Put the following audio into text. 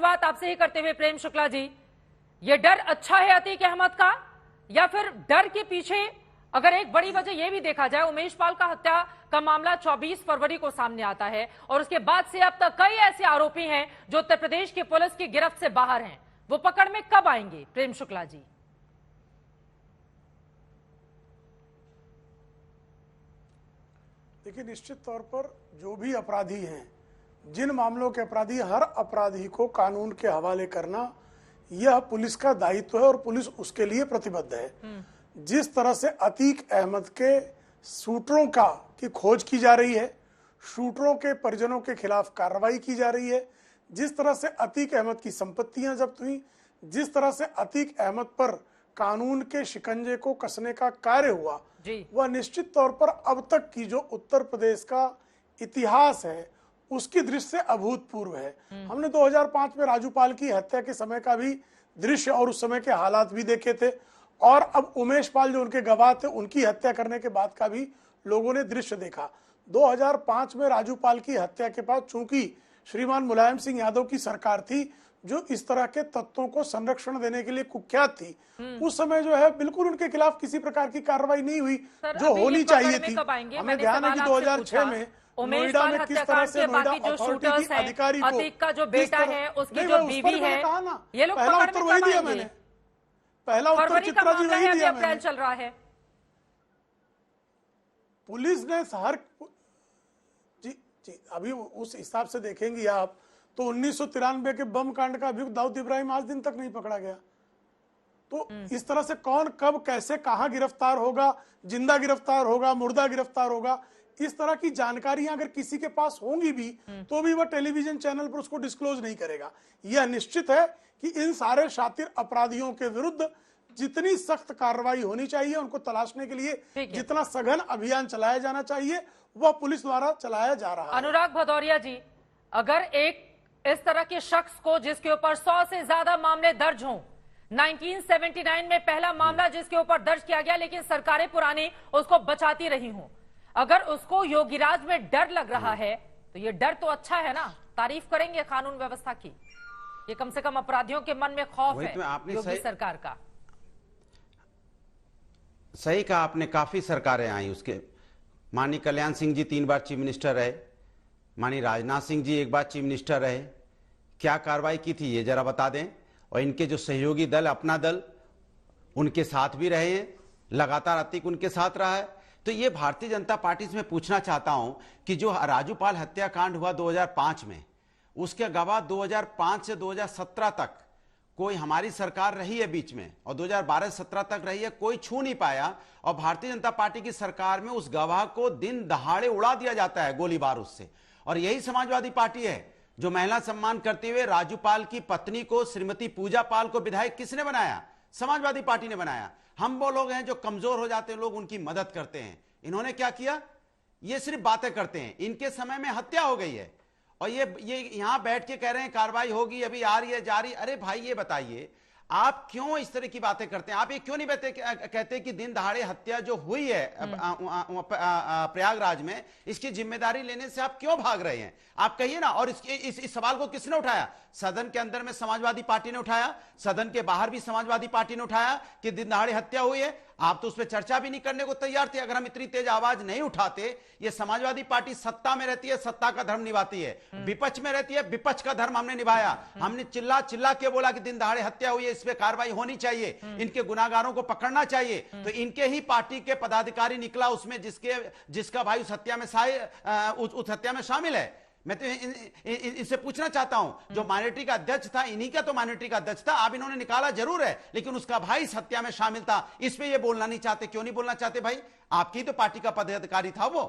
शुरुआत आपसे ही करते हुए प्रेम शुक्ला जी, ये डर अच्छा है अतीक अहमद का, या फिर डर के पीछे अगर एक बड़ी वजह यह भी देखा जाए, उमेश पाल का हत्या का मामला 24 फरवरी को सामने आता है और उसके बाद से अब तक कई ऐसे आरोपी हैं जो उत्तर प्रदेश की पुलिस की गिरफ्त से बाहर हैं, वो पकड़ में कब आएंगे प्रेम शुक्ला जी? देखिए, निश्चित तौर पर जो भी अपराधी हैं, जिन मामलों के अपराधी, हर अपराधी को कानून के हवाले करना यह पुलिस का दायित्व है और पुलिस उसके लिए प्रतिबद्ध है। जिस तरह से अतीक अहमद के शूटरों की खोज की जा रही है, शूटरों के परिजनों के खिलाफ कार्रवाई की जा रही है, जिस तरह से अतीक अहमद की संपत्तियां जब्त हुई, जिस तरह से अतीक अहमद पर कानून के शिकंजे को कसने का कार्य हुआ, वह निश्चित तौर पर अब तक की जो उत्तर प्रदेश का इतिहास है उसकी दृष्टि से अभूतपूर्व है। हमने 2005 में राजूपाल की हत्या के समय का भी दृश्य और उस समय के हालात भी देखे थे, और अब उमेश पाल जो उनके गवाह थे उनकी हत्या करने के बाद का भी लोगों ने दृश्य देखा। 2005 में राजूपाल की हत्या के बाद चूंकि श्रीमान मुलायम सिंह यादव की सरकार थी जो इस तरह के तत्वों को संरक्षण देने के लिए कुख्यात थी, उस समय जो है बिल्कुल उनके खिलाफ किसी प्रकार की कार्रवाई नहीं हुई जो होनी चाहिए थी। हमें ध्यान है कि 2006 में नोएडा में किस तरह से नोएडा अथॉरिटी की अधिकारी को, अतीक का जो बेटा है, उसकी जो बीवी है, ये लोग पहला उत्तर वही दिया मैंने, पहला उत्तर चित्रा जी वही दिया मैंने। चल रहा है, पुलिस ने हर जी अभी उस हिसाब से देखेंगे आप तो 1993 के बम कांड का अभियुक्त दाऊद इब्राहिम आज दिन तक नहीं पकड़ा गया। तो इस तरह से कौन कब कैसे कहां गिरफ्तार होगा, जिंदा गिरफ्तार होगा, मुर्दा गिरफ्तार होगा, इस तरह की जानकारियां अगर किसी के पास होंगी भी तो भी वह टेलीविजन चैनल पर उसको डिस्क्लोज नहीं करेगा। यह निश्चित है कि इन सारे शातिर अपराधियों के विरुद्ध जितनी सख्त कार्रवाई होनी चाहिए, उनको तलाशने के लिए जितना सघन अभियान चलाया जाना चाहिए वह पुलिस द्वारा चलाया जा रहा है। अनुराग भदौरिया जी, अगर एक इस तरह के शख्स को जिसके ऊपर 100 से ज्यादा मामले दर्ज हों, 1979 में पहला मामला जिसके ऊपर दर्ज किया गया लेकिन सरकारें पुरानी उसको बचाती रही हूं, अगर उसको योगीराज में डर लग रहा है तो ये डर तो अच्छा है ना, तारीफ करेंगे कानून व्यवस्था की, ये कम से कम अपराधियों के मन में खौफ है योगी सरकार का। सही कहा आपने, काफी सरकारें आई, उसके माननीय कल्याण सिंह जी 3 बार चीफ मिनिस्टर रहे, माननीय राजनाथ सिंह जी 1 बार चीफ मिनिस्टर रहे, क्या कार्रवाई की थी ये जरा बता दें। और इनके जो सहयोगी दल, अपना दल, उनके साथ भी रहे हैं, लगातार अतीक उनके साथ रहा है। तो ये भारतीय जनता पार्टी से मैं पूछना चाहता हूं कि जो राजूपाल हत्याकांड हुआ 2005 में, उसके गवाह 2005 से 2017 तक कोई हमारी सरकार रही है बीच में, और 2012-17 तक रही है, कोई छू नहीं पाया, और भारतीय जनता पार्टी की सरकार में उस गवाह को दिन दहाड़े उड़ा दिया जाता है गोली बारूद से। और यही समाजवादी पार्टी है जो महिला सम्मान करते हुए राजूपाल की पत्नी को, श्रीमती पूजा पाल को विधायक किसने बनाया? समाजवादी पार्टी ने बनाया। हम वो लोग हैं जो कमजोर हो जाते हैं लोग, उनकी मदद करते हैं। इन्होंने क्या किया? ये सिर्फ बातें करते हैं। इनके समय में हत्या हो गई है और ये यहां बैठ के कह रहे हैं कार्रवाई होगी, अभी आ रही है, जा रही। अरे भाई, ये बताइए आप क्यों इस तरह की बातें करते हैं? आप ये क्यों नहीं कहते कि दिन दहाड़े हत्या जो हुई है प्रयागराज में, इसकी जिम्मेदारी लेने से आप क्यों भाग रहे हैं? आप कहिए ना। और इस सवाल को किसने उठाया? सदन के अंदर में समाजवादी पार्टी ने उठाया, सदन के बाहर भी समाजवादी पार्टी ने उठाया कि दिन दहाड़े हत्या हुई है। आप तो उस पर चर्चा भी नहीं करने को तैयार थे। अगर हम इतनी तेज आवाज नहीं उठाते, ये समाजवादी पार्टी सत्ता में रहती है, सत्ता का धर्म निभाती है, विपक्ष में रहती है, विपक्ष का धर्म हमने निभाया। हमने चिल्ला चिल्ला के बोला कि दिन दहाड़े हत्या हुई है, इस पे कार्रवाई होनी चाहिए, इनके गुनाहगारों को पकड़ना चाहिए। तो इनके ही पार्टी के पदाधिकारी निकला उसमें जिसका भाई उस हत्या में शामिल है। मैं तो इनसे पूछना चाहता हूं, जो माइनॉरिटी का अध्यक्ष था, इन्हीं का तो माइनॉरिटी का अध्यक्ष था, आप इन्होंने निकाला जरूर है, लेकिन उसका भाई इस हत्या में शामिल था। इस पे ये बोलना नहीं चाहते, क्यों नहीं बोलना चाहते भाई? आपकी तो पार्टी का पदाधिकारी था वो।